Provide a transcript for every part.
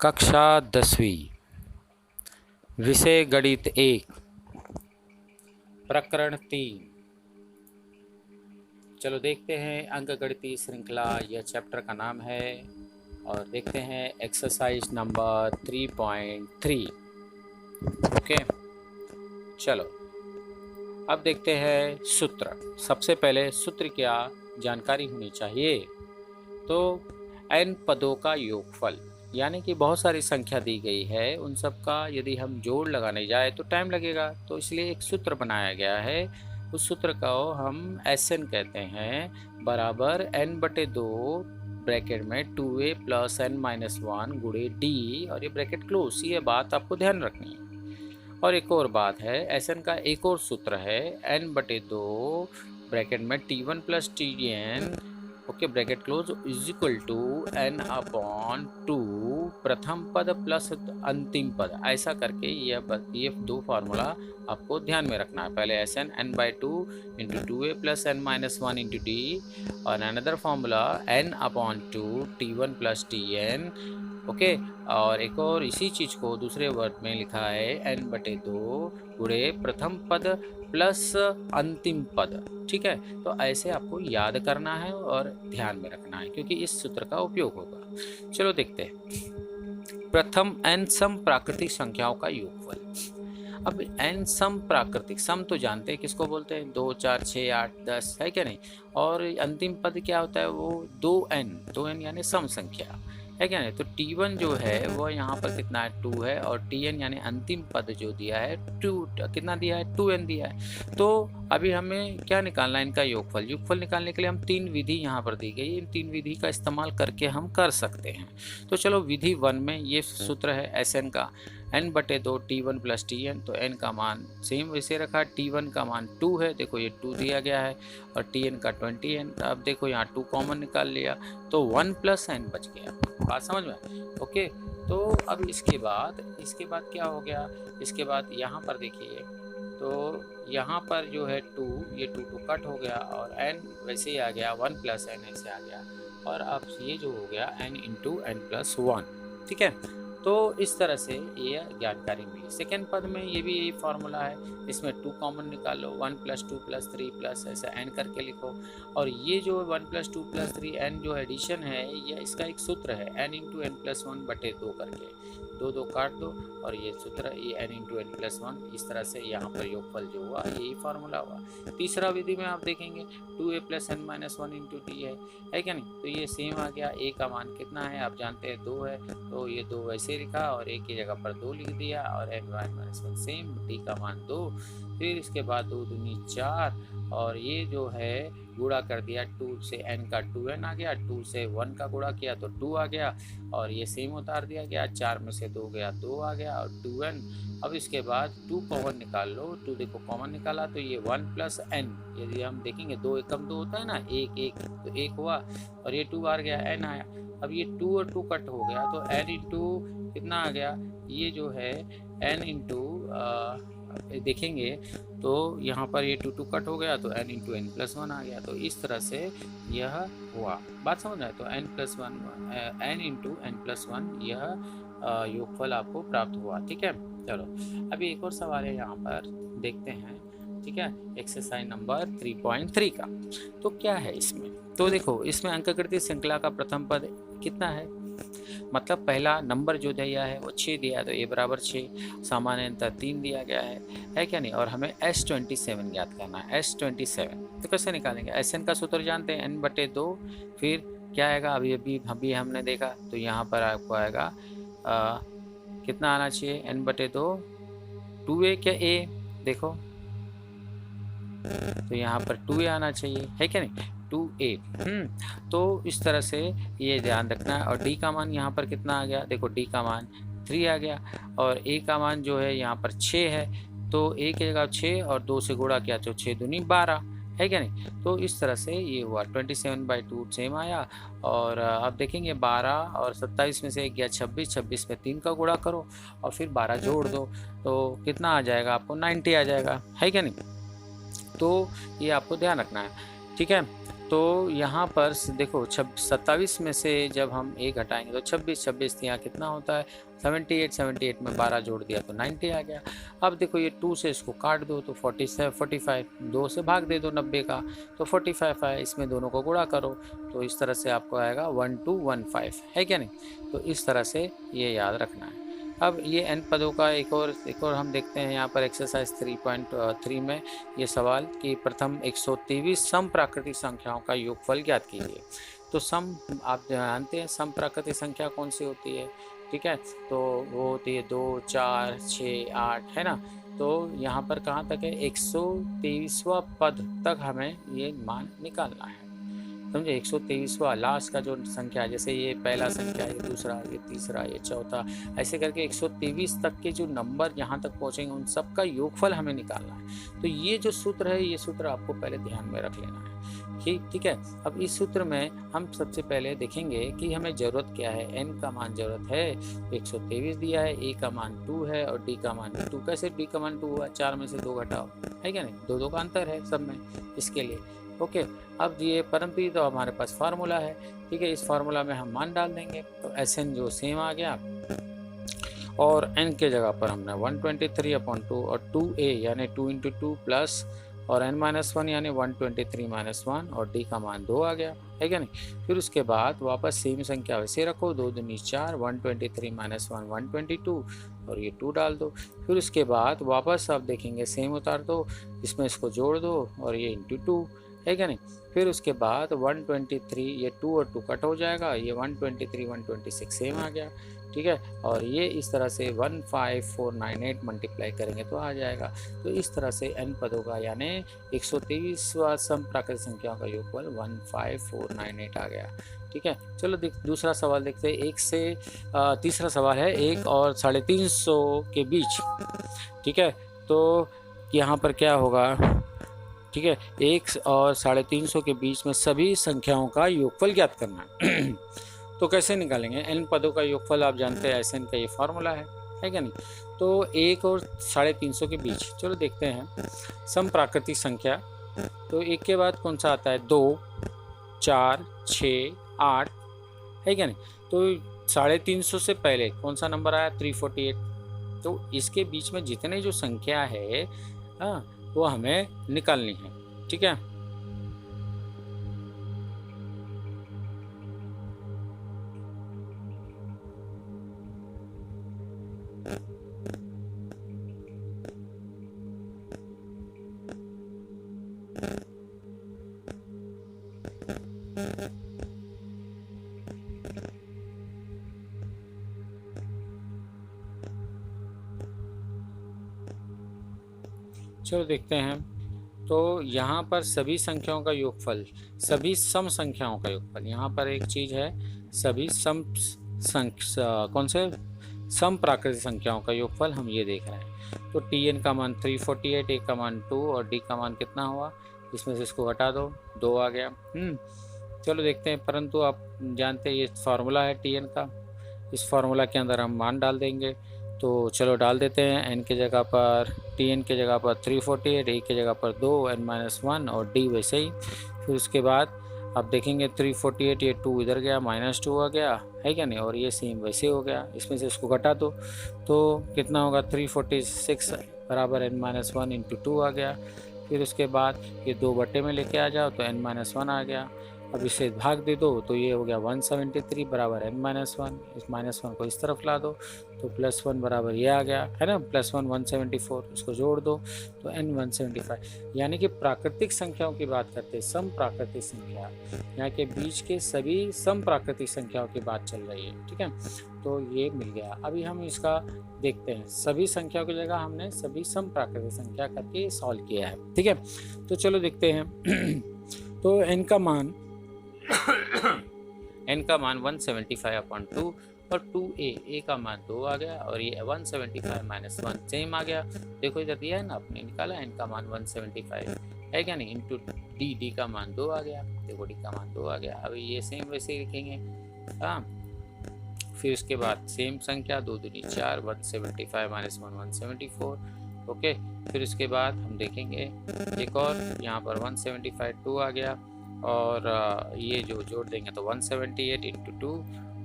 कक्षा 10वीं विषय गणित 1 प्रकरण 3। चलो देखते हैं अंकगणितीय श्रृंखला, यह चैप्टर का नाम है और देखते हैं एक्सरसाइज नंबर 3.3। ओके, चलो अब देखते हैं सूत्र। सबसे पहले सूत्र क्या जानकारी होनी चाहिए, तो n पदों का योगफल, यानी कि बहुत सारी संख्या दी गई है, उन सब का यदि हम जोड़ लगाने जाए तो टाइम लगेगा, तो इसलिए एक सूत्र बनाया गया है। उस सूत्र को हम Sn कहते हैं, बराबर n/2 ब्रैकेट में 2a + n-1 गुणे d, और ये ब्रैकेट क्लोज। ये बात आपको ध्यान रखनी है। और एक और बात है, Sn का एक और सूत्र है n/2 ब्रैकेट में t1 + tn, okay, bracket close, is equal to n/2 प्रथम पद प्लस अंतिम पद। ऐसा करके ये दो फार्मूला आपको ध्यान में रखना है। पहले Sn n/2 × 2a + n-1 × d, और another formula n/2 t1 + tn, okay. और एक और इसी चीज़ को दूसरे वर्ड में लिखा है n/2 गुणे प्रथम पद प्लस अंतिम पद, ठीक है। तो ऐसे आपको याद करना है और ध्यान में रखना है, क्योंकि इस सूत्र का उपयोग होगा। चलो देखते हैं। प्रथम n सम प्राकृतिक संख्याओं का योगफल। अब n सम प्राकृतिक, सम तो जानते हैं किसको बोलते हैं, 2, 4, 6, 8, 10, है क्या नहीं। और अंतिम पद क्या होता है, वो 2n यानी सम संख्या, है क्या नहीं। तो t1 जो है वो यहाँ पर कितना है, 2 है, और tn यानी अंतिम पद जो दिया है 2, कितना दिया है, 2n दिया है। तो अभी हमें क्या निकालना है, इनका योगफल। योगफल निकालने के लिए हम 3 विधि यहाँ पर दी गई, इन 3 विधि का इस्तेमाल करके हम कर सकते हैं। तो चलो विधि 1 में ये सूत्र है Sn का n/2 t1 + tn, तो n का मान सेम वैसे रखा, t1 का मान 2 है, देखो ये 2 दिया गया है, और tn का 20n। अब देखो यहाँ 2 कॉमन निकाल लिया, तो 1 + n बच गया। बात समझ में, ओके। तो अब इसके बाद क्या हो गया, इसके बाद यहाँ पर देखिए, तो यहाँ पर जो है 2, ये 2 कट हो गया, और n वैसे ही आ गया, 1 + n ऐसे आ गया, और अब ये जो हो गया n × n+1, ठीक है। तो इस तरह से ये जानकारी मिली। सेकेंड पद में ये भी यही फार्मूला है, इसमें 2 कॉमन निकाल लो, 1 + 2 + 3 प्लस ऐसा n करके लिखो, और ये जो 1 + 2 + 3 n जो एडिशन है, ये इसका एक सूत्र है n × n+1/2 करके, 2 काट दो, और ये सूत्र ये n × n+1, इस तरह से यहाँ पर योगफल जो हुआ यही फार्मूला हुआ। तीसरा विधि में आप देखेंगे 2a + n-1 × d है क्या नहीं। तो ये सेम आ गया, a का मान कितना है आप जानते हैं, 2 है, तो ये 2 वैसे लिखा, और a की जगह पर 2 लिख दिया, और n-1 सेम, d का मान 2। फिर इसके बाद 2 दूनी 4, और ये जो है गुणा कर दिया, 2 से n का 2n आ गया, 2 से 1 का गुणा किया तो 2 आ गया, और ये सेम उतार दिया गया, 4 में से 2 गया 2 आ गया, और 2n। अब इसके बाद 2 कॉमन निकाल लो, 2 देखो कॉमन निकाला, तो ये 1 + n, यदि हम देखेंगे 2 एकम 2 होता है ना, 1 1, तो 1 हुआ, और ये 2 बार गया, n आया। अब ये 2 और 2 कट हो गया, तो n × कितना आ गया, ये जो है n × देखेंगे तो यहाँ पर ये 2 कट हो गया, तो n × n+1 आ गया। तो इस तरह से यह हुआ, बात समझ रहे हैं। तो n × n+1 यह योगफल आपको प्राप्त हुआ, ठीक है। चलो अभी एक और सवाल है, यहाँ पर देखते हैं, ठीक है, एक्सरसाइज नंबर 3.3 का। तो क्या है इसमें, तो देखो इसमें अंकगणितीय श्रृंखला का प्रथम पद कितना है, मतलब पहला नंबर जो दिया है वो 6 दिया है, तो a बराबर 6, सामान्यतः 3 दिया गया है क्या नहीं। और हमें S27 ज्ञात करना है, S27 तो कैसे निकालेंगे। Sn का सूत्र जानते हैं, n/2, फिर क्या आएगा, अभी हमने देखा, तो यहाँ पर आपको आएगा कितना आना चाहिए, n/2 2a, क्या a देखो, तो यहाँ पर 2a आना चाहिए, है क्या नहीं, 2a। तो इस तरह से ये ध्यान रखना है। और d का मान यहाँ पर कितना आ गया, देखो d का मान 3 आ गया, और a का मान जो है यहाँ पर 6 है, तो a की जगह 6 और 2 से गुणा किया, तो 6 दूनी 12, है क्या नहीं। तो इस तरह से ये हुआ, 27/2 सेम आया। और अब देखेंगे 12 और 27 में से 1 गया 26, 26 में 3 का गुणा करो, और फिर 12 जोड़ दो, तो कितना आ जाएगा आपको, 90 आ जाएगा, है क्या नहीं। तो ये आपको ध्यान रखना है, ठीक है। तो यहाँ पर देखो 27 में से जब हम एक घटाएंगे तो 26 यहाँ कितना होता है 78 में 12 जोड़ दिया तो 90 आ गया। अब देखो ये 2 से इसको काट दो तो 45, 2 से भाग दे दो 90 का तो 45 है, इसमें दोनों को गुणा करो तो इस तरह से आपको आएगा 1215, है क्या नहीं। तो इस तरह से ये याद रखना है। अब ये n पदों का एक और हम देखते हैं यहाँ पर एक्सरसाइज 3.3 में ये सवाल कि प्रथम 123 सम प्राकृतिक संख्याओं का योगफल ज्ञात कीजिए। तो सम आप जानते हैं सम प्राकृतिक संख्या कौन सी होती है, ठीक है। तो वो होती है 2, 4, 6, 8, है ना। तो यहाँ पर कहाँ तक है 123वां पद तक हमें ये मान निकालना है, समझे। 123वां लास्ट का जो संख्या, जैसे ये पहला संख्या, ये दूसरा, ये तीसरा, ये चौथा, ऐसे करके 123 तक के जो नंबर यहाँ तक पहुँचेंगे उन सब का योगफल हमें निकालना है। तो ये जो सूत्र है ये सूत्र आपको पहले ध्यान में रख लेना है, ठीक है। अब इस सूत्र में हम सबसे पहले देखेंगे कि हमें ज़रूरत क्या है। n का मान ज़रूरत है 123 दिया है, a का मान 2 है और d का मान 2। कैसे d का मान 2 हुआ, 4 में से 2 घटाओ, है क्या नहीं, 2 का अंतर है सब में इसके लिए, ओके। अब ये परंतु ये तो हमारे पास फार्मूला है, ठीक है। इस फार्मूला में हम मान डाल देंगे तो Sn जो सेम आ गया और n के जगह पर हमने 123/2 और 2a यानी 2 × 2 प्लस और n-1 यानी 123-1 और d का मान 2 आ गया, है क्या नहीं। फिर उसके बाद वापस सेम संख्या वैसे रखो, 2 दूनी 4, 123-1 122 और ये 2 डाल दो। फिर उसके बाद वापस आप देखेंगे सेम उतार दो, इसमें इसको जोड़ दो और ये × 2, है क्या नहीं। फिर उसके बाद 123, ये 2 और 2 कट हो जाएगा, ये 123 126 सेम आ गया, ठीक है। और ये इस तरह से 15498 मल्टीप्लाई करेंगे तो आ जाएगा। तो इस तरह से n पदों का यानी 123वां सम प्राकृतिक संख्याओं का योगफल 15498 आ गया, ठीक है। चलो दूसरा सवाल देखते हैं। तीसरा सवाल है 1 और 350 के बीच, ठीक है। तो यहाँ पर क्या होगा, ठीक है, 1 और 350 के बीच में सभी संख्याओं का योगफल ज्ञात करना है। तो कैसे निकालेंगे, n पदों का योगफल आप जानते हैं Sn का ये फार्मूला है क्या नहीं। तो 1 और 350 के बीच, चलो देखते हैं सम प्राकृतिक संख्या। तो 1 के बाद कौन सा आता है, 2, 4, 6, 8, है क्या नहीं। तो 350 से पहले कौन सा नंबर आया, 348। तो इसके बीच में जितने जो संख्या है वो हमें निकालनी है, ठीक है। चलो देखते हैं। तो यहाँ पर सभी संख्याओं का योगफल, सभी सम संख्याओं का योगफल, यहाँ पर एक चीज़ है सभी कौन से सम प्राकृतिक संख्याओं का योगफल हम ये देख रहे हैं। तो Tn का मान 348, a का मान 2 और d का मान कितना हुआ, इसमें से इसको घटा दो, 2 आ गया। चलो देखते हैं, परंतु आप जानते हैं ये फार्मूला है Tn का, इस फार्मूला के अंदर हम मान डाल देंगे। तो चलो डाल देते हैं, n के जगह पर Tn के जगह पर 348, a के जगह पर 2, n-1 और d वैसे ही। फिर उसके बाद आप देखेंगे 348, ये 2 इधर गया, -2 आ गया, है क्या नहीं, और ये सेम वैसे हो गया। इसमें से इसको घटा दो तो कितना होगा, 346 बराबर n-1 × 2 आ गया। फिर उसके बाद ये 2 बटे में लेके आ जाओ तो n-1 आ गया। अब इसे भाग दे दो तो ये हो गया 173 बराबर n-1, इस -1 को इस तरफ ला दो तो +1 बराबर ये आ गया, है ना, +1 174, इसको जोड़ दो तो n175। यानी कि प्राकृतिक संख्याओं की बात करते हैं, सम प्राकृतिक संख्या, यहाँ के बीच के सभी सम प्राकृतिक संख्याओं की बात चल रही है, ठीक है। तो ये मिल गया। अभी हम इसका देखते हैं, सभी संख्याओं की जगह हमने सभी सम प्राकृतिक संख्या करके सॉल्व किया है, ठीक है। तो चलो देखते हैं। तो n का मान n/175/2 और 2a का मान 2 आ गया और ये 175 - 1 सेम आ गया। देखो इधर दिया है ना, आपने निकाला n का मान 175 है क्या नहीं, इंटू d का मान 2 आ गया। देखो d का मान 2 आ गया। अभी ये सेम वैसे ही लिखेंगे, हाँ। फिर उसके बाद सेम संख्या 2 दूनी 4, 175 - 1 174, ओके। फिर उसके बाद हम देखेंगे एक और, यहाँ पर 175 2 आ गया, और ये जो जोड़ देंगे तो 178 इंटू 2।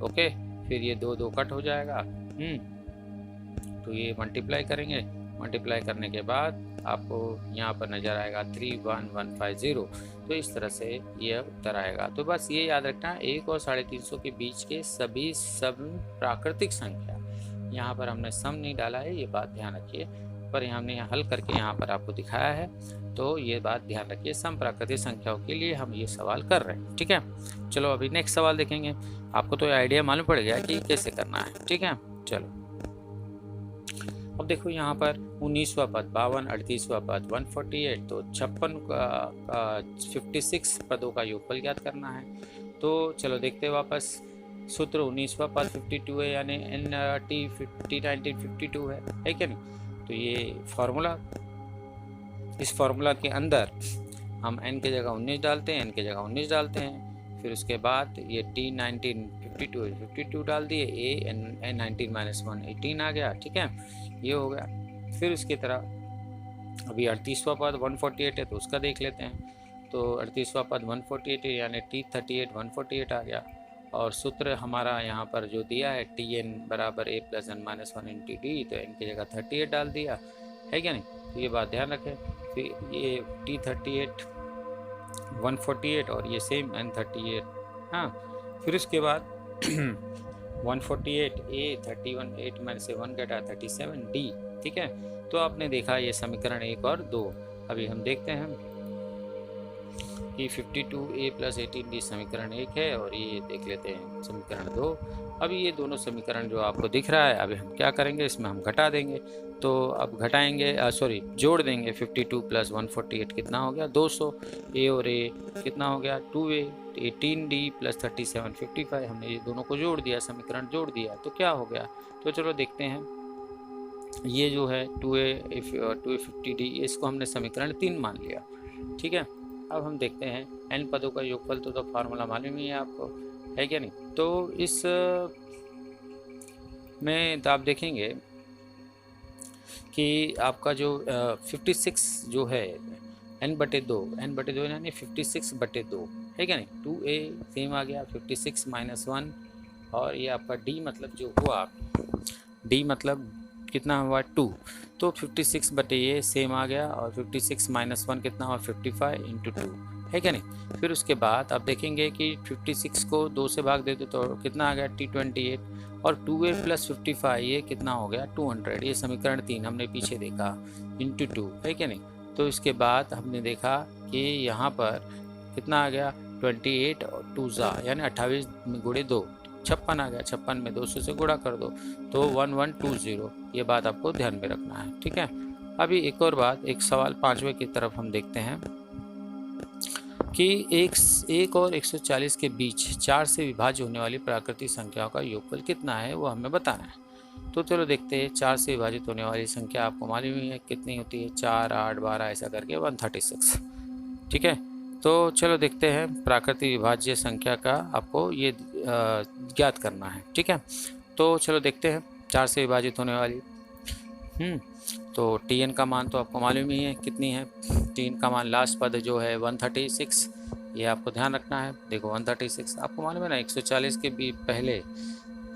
ओके, फिर ये दो दो कट हो जाएगा। तो ये मल्टीप्लाई करेंगे, मल्टीप्लाई करने के बाद आपको यहाँ पर नज़र आएगा 31150। तो इस तरह से ये उत्तर आएगा। तो बस ये याद रखना, 1 और 350 के बीच के सभी सब प्राकृतिक संख्या, यहाँ पर हमने सम नहीं डाला है, ये बात ध्यान रखिए, पर हमने यहाँ हल करके यहाँ पर आपको दिखाया है। तो ये बात ध्यान रखिए, सम प्राकृतिक संख्याओं के लिए हम ये सवाल कर रहे हैं। ठीक है, चलो अभी नेक्स्ट सवाल देखेंगे। आपको तो आइडिया मालूम पड़ गया कि कैसे करना है। ठीक है, चलो अब देखो यहाँ पर 19वां पद 52, 38वां पद 148, तो 56 का 56 पदों का योगफल ज्ञात करना है। तो चलो देखते हैं वापस। सूत्र 19वां पद 52 है, यानी NT 1952 है क्या नहीं। तो ये फार्मूला, इस फार्मूला के अंदर हम n की जगह 19 डालते हैं, n की जगह 19 डालते हैं। फिर उसके बाद ये T 1952 डाल दिए, A N 19 -1 18 आ गया। ठीक है, ये हो गया। फिर उसकी तरह अभी 38वां पद 148 है, तो उसका देख लेते हैं। तो 38वां पद 148 है, यानी T 38 148 आ गया। और सूत्र हमारा यहाँ पर जो दिया है TN बराबर A + n - 1 × D, तो n की जगह 38 डाल दिया है क्या नहीं। तो ये बात ध्यान रखें। फिर ये T 38 148 और ये सेम N 38। हाँ, फिर उसके बाद 148 A 31 8 में से 1 घटा 37 D। ठीक है, तो आपने देखा ये समीकरण 1 और 2। अभी हम देखते हैं कि 52A + 18D समीकरण 1 है, और ये देख लेते हैं समीकरण 2। अभी ये दोनों समीकरण जो आपको दिख रहा है, अभी हम क्या करेंगे, इसमें हम घटा देंगे। तो अब घटाएंगे, जोड़ देंगे। 52 + 148 कितना हो गया, 200। A और A कितना हो गया, 2A। 18D + 37 55। हमने ये दोनों को जोड़ दिया, समीकरण जोड़ दिया, तो क्या हो गया। तो चलो देखते हैं। ये जो है 2A 50D, इसको हमने समीकरण 3 मान लिया। ठीक है, अब हम देखते हैं n पदों का योगफल। तो फार्मूला मालूम ही है आपको, है क्या नहीं। तो इस में तो आप देखेंगे कि आपका जो 56 जो है n/2 यानी 56/2 है क्या नहीं। 2A सेम आ गया, 56 - 1, और ये आपका D मतलब जो हुआ, D मतलब कितना हुआ 2। तो 56/A सेम आ गया, और 56 - 1 कितना हुआ 55 × 2 है क्या नहीं। फिर उसके बाद आप देखेंगे कि 56 को 2 से भाग दे दो तो कितना आ गया T 28, और 2A + 55 ये कितना हो गया 200। ये समीकरण 3 हमने पीछे देखा, × 2 है क्या नहीं। तो इसके बाद हमने देखा कि यहाँ पर कितना आ गया 28 और 2 यानी 28 × 2 56 आ गया। 56 में 200 से गुणा कर दो तो 1120। ये बात आपको ध्यान में रखना है। ठीक है, अभी एक और बात, एक सवाल 5वें की तरफ हम देखते हैं कि 1 और 140 के बीच 4 से विभाज्य होने वाली प्राकृतिक संख्याओं का योगफल कितना है, वो हमें बताना है। तो चलो देखते हैं। 4 से विभाजित होने वाली संख्या आपको मालूम ही है कितनी होती है, 4 8 12 ऐसा करके 136। ठीक है, तो चलो देखते हैं प्राकृतिक विभाज्य संख्या का आपको ये ज्ञात करना है। ठीक है, तो चलो देखते हैं 4 से विभाजित होने वाली। तो Tn का मान तो आपको मालूम ही है कितनी है। Tn का मान लास्ट पद जो है 136, ये आपको ध्यान रखना है। देखो 136 आपको मालूम है ना, 140 के भी पहले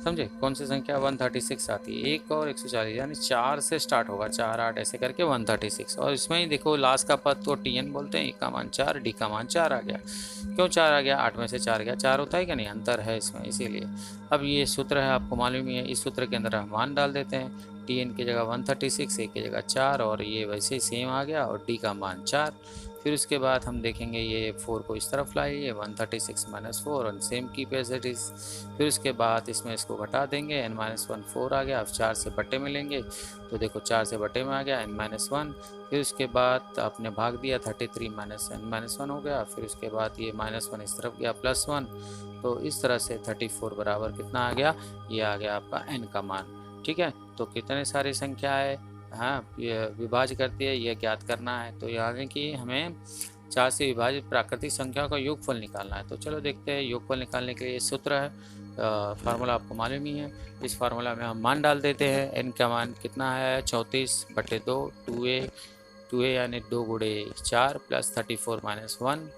समझे कौन सी संख्या 136 आती है, 1 और 140 यानी 4 से स्टार्ट होगा, 4 8 ऐसे करके 136। और इसमें ही देखो लास्ट का पद तो Tn बोलते हैं, 1 का मान 4, D का मान 4 आ गया। क्यों 4 आ गया, 8 में से 4 गया, 4 होता है कि नहीं, अंतर है इसमें, इसीलिए। अब ये सूत्र है आपको मालूम ही है, इस सूत्र के अंदर हम मान डाल देते हैं। Tn की जगह 136, A की जगह 4, और ये वैसे ही सेम आ गया, और D का मान 4। फिर उसके बाद हम देखेंगे ये 4 को इस तरफ लाइए, 136 - 4 और same keep as it is. फिर उसके बाद इसमें इसको घटा देंगे, n - 1 4 आ गया। अब 4 से बटे में लेंगे तो देखो 4 से बटे में आ गया n - 1। फिर उसके बाद आपने भाग दिया, 33 - n - 1 हो गया। फिर उसके बाद ये -1 इस तरफ गया, +1। तो इस तरह से 34 बराबर कितना आ गया, ये आ गया आपका n का मान। ठीक है, तो कितने सारी संख्या है, हाँ, ये विभाज्य करती है, ये ज्ञात करना है। तो यानी कि हमें 4 से विभाजित प्राकृतिक संख्याओं का योगफल निकालना है। तो चलो देखते हैं। योगफल निकालने के लिए सूत्र है, फार्मूला आपको मालूम ही है। इस फार्मूला में हम मान डाल देते हैं। n का मान कितना है 34/2, 2a यानी 2 × 4 + 34 - 1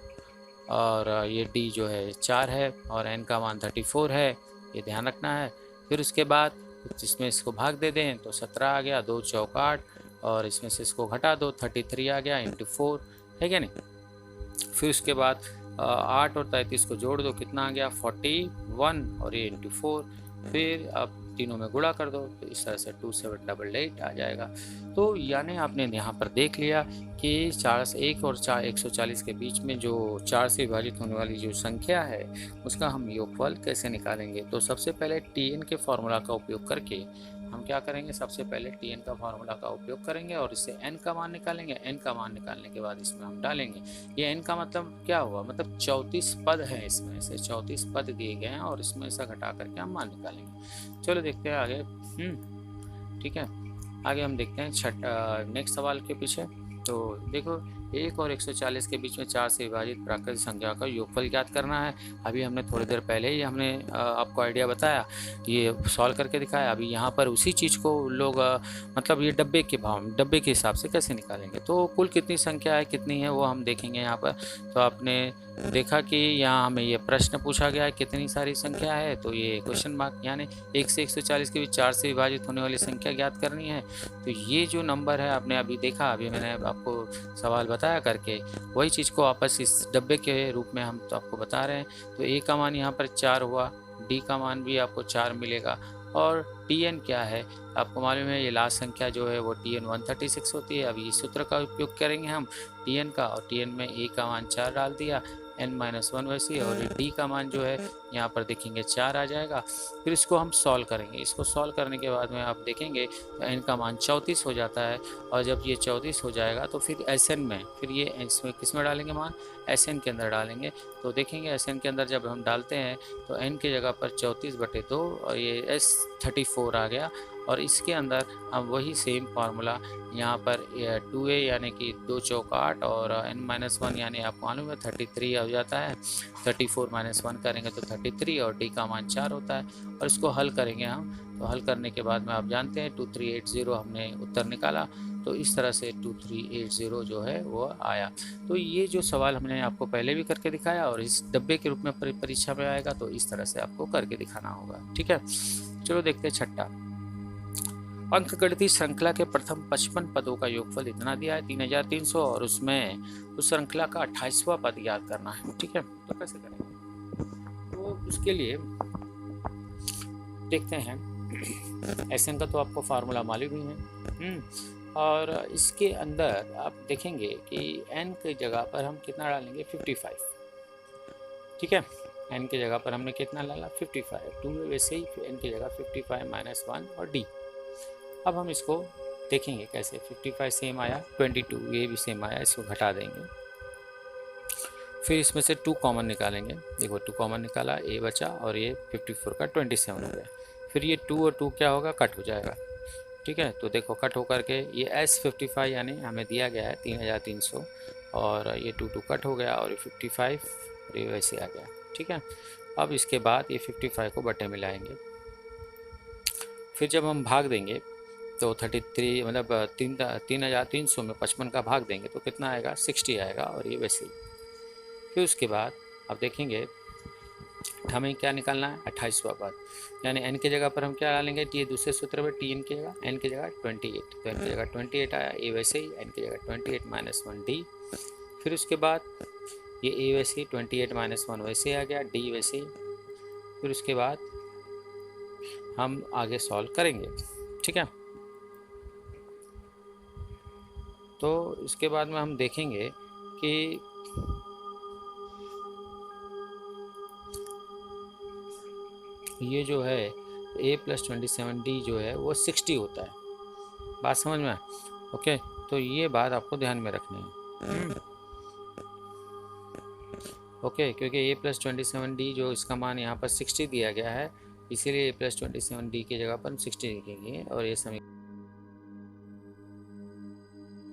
और ये डी जो है 4 है और n का मान 34 है, ये ध्यान रखना है। फिर उसके बाद जिसमें इसको भाग दे दें तो 17 आ गया, 2 चौक 8 और इसमें से इसको घटा दो 33 आ गया इंटू 4, है क्या नहीं। फिर उसके बाद 8 और 33 को जोड़ दो, कितना आ गया 41 और ये इंटू 4। फिर अब तीनों में गुणा कर दो तो इस तरह से 2788 आ जाएगा। तो यानी आपने यहाँ पर देख लिया कि 4 से 1 और 140 के बीच में जो 4 से विभाजित होने वाली जो संख्या है उसका हम योगफल कैसे निकालेंगे। तो सबसे पहले TN के फॉर्मूला का उपयोग करके हम क्या करेंगे, सबसे पहले TN का फॉर्मूला का उपयोग करेंगे और इससे n का मान निकालेंगे। n का मान निकालने के बाद इसमें हम डालेंगे। ये n का मतलब क्या हुआ, मतलब 34 पद हैं, इसमें से 34 पद दिए गए हैं और इसमें से घटा करके हम मान निकालेंगे। चलो देखते हैं आगे। ठीक है, आगे हम देखते हैं नेक्स्ट सवाल के पीछे। तो देखो 1 और 140 के बीच में 4 से विभाजित प्राकृतिक संख्या का योगफल ज्ञात करना है। अभी हमने थोड़ी देर पहले ही हमने आपको आइडिया बताया, ये सॉल्व करके दिखाया। अभी यहाँ पर उसी चीज़ को लोग मतलब ये डब्बे के हिसाब से कैसे निकालेंगे। तो कुल कितनी संख्या है, कितनी है, वो हम देखेंगे यहाँ पर। तो आपने देखा कि यहाँ हमें ये प्रश्न पूछा गया है कितनी सारी संख्या है, तो ये क्वेश्चन मार्क यानी 1 से 140 के बीच 4 से विभाजित होने वाली संख्या ज्ञात करनी है। तो ये जो नंबर है आपने अभी देखा, अभी मैंने आपको सवाल बताया करके, वही चीज़ को वापस इस डब्बे के रूप में हम तो आपको बता रहे हैं। तो ए का मान यहाँ पर 4 हुआ, डी का मान भी आपको 4 मिलेगा और TN क्या है आपको मालूम है, ये लास्ट संख्या जो है वो TN 136 होती है। अभी इस सूत्र का उपयोग करेंगे हम TN का, और TN में ए का मान 4 डाल दिया, n-1 वैसे, और ये डी का मान जो है यहाँ पर देखेंगे 4 आ जाएगा। फिर इसको हम सॉल्व करेंगे। इसको सॉल्व करने के बाद में आप देखेंगे तो n का मान 34 हो जाता है, और जब ये 34 हो जाएगा तो फिर SN में, फिर ये इसमें किस में डालेंगे मान, SN के अंदर डालेंगे। तो देखेंगे SN के अंदर जब हम डालते हैं तो n की जगह पर 34/2 और ये S34 आ गया, और इसके अंदर हम वही सेम फार्मूला यहाँ पर 2a यानी कि 2 चौक 8 और n-1 यानी आपको मालूम है 33 हो जाता है। 34 - 1 करेंगे तो 33 और d का मान 4 होता है, और इसको हल करेंगे हम। तो हल करने के बाद में आप जानते हैं 2380 हमने उत्तर निकाला। तो इस तरह से 2380 जो है वो आया। तो ये जो सवाल हमने आपको पहले भी करके दिखाया और इस डब्बे के रूप में परीक्षा में आएगा, तो इस तरह से आपको करके दिखाना होगा। ठीक है, चलो देखते हैं छठा। अंकगणितीय श्रृंखला के प्रथम 55 पदों का योगफल इतना दिया है 3300, और उसमें उस श्रृंखला का 28वां पद याद करना है। ठीक है, तो कैसे करेंगे, तो उसके लिए देखते हैं। SN का तो आपको फार्मूला मालूम ही है, और इसके अंदर आप देखेंगे कि n की जगह पर हम कितना डालेंगे 55। ठीक है, n की जगह पर हमने कितना डाला 55, 2 वैसे ही n की जगह 55 - 1 और d। अब हम इसको देखेंगे कैसे। 55 सेम आया, 22 ये भी सेम आया, इसको घटा देंगे। फिर इसमें से 2 कॉमन निकालेंगे। देखो 2 कॉमन निकाला, a बचा और ये 54 का 27 हो गया। फिर ये 2 और 2 क्या होगा, कट हो जाएगा। ठीक है, तो देखो कट होकर के ये S55 यानी हमें दिया गया है 3300, और ये 2 कट हो गया और ये 55 और ये वैसे आ गया। ठीक है, अब इसके बाद ये 55 को बटे में लाएंगे। फिर जब हम भाग देंगे तो 33 मतलब 3300 में 55 का भाग देंगे तो कितना आएगा 60 आएगा, और ये वैसे ही। फिर उसके बाद अब देखेंगे हमें क्या निकालना है 28वां पद, यानी n की जगह पर हम क्या डालेंगे, ये दूसरे सूत्र में TN की जगह n की जगह 28, तो n की जगह 28 आया, a वैसे ही n की जगह 28 - 1 d। फिर उसके बाद ये a वैसे ही 28 - 1 वैसे आ गया, d वैसे ही। फिर उसके बाद हम आगे सॉल्व करेंगे। ठीक है, तो इसके बाद में हम देखेंगे कि ये जो है a + 27d जो है वो 60 होता है। बात समझ में? ओके, तो ये बात आपको ध्यान में रखनी है। ओके, क्योंकि a + 27d जो इसका मान यहाँ पर 60 दिया गया है, इसीलिए a + 27d की जगह पर हम 60 लिखेंगे, और ये समीकरण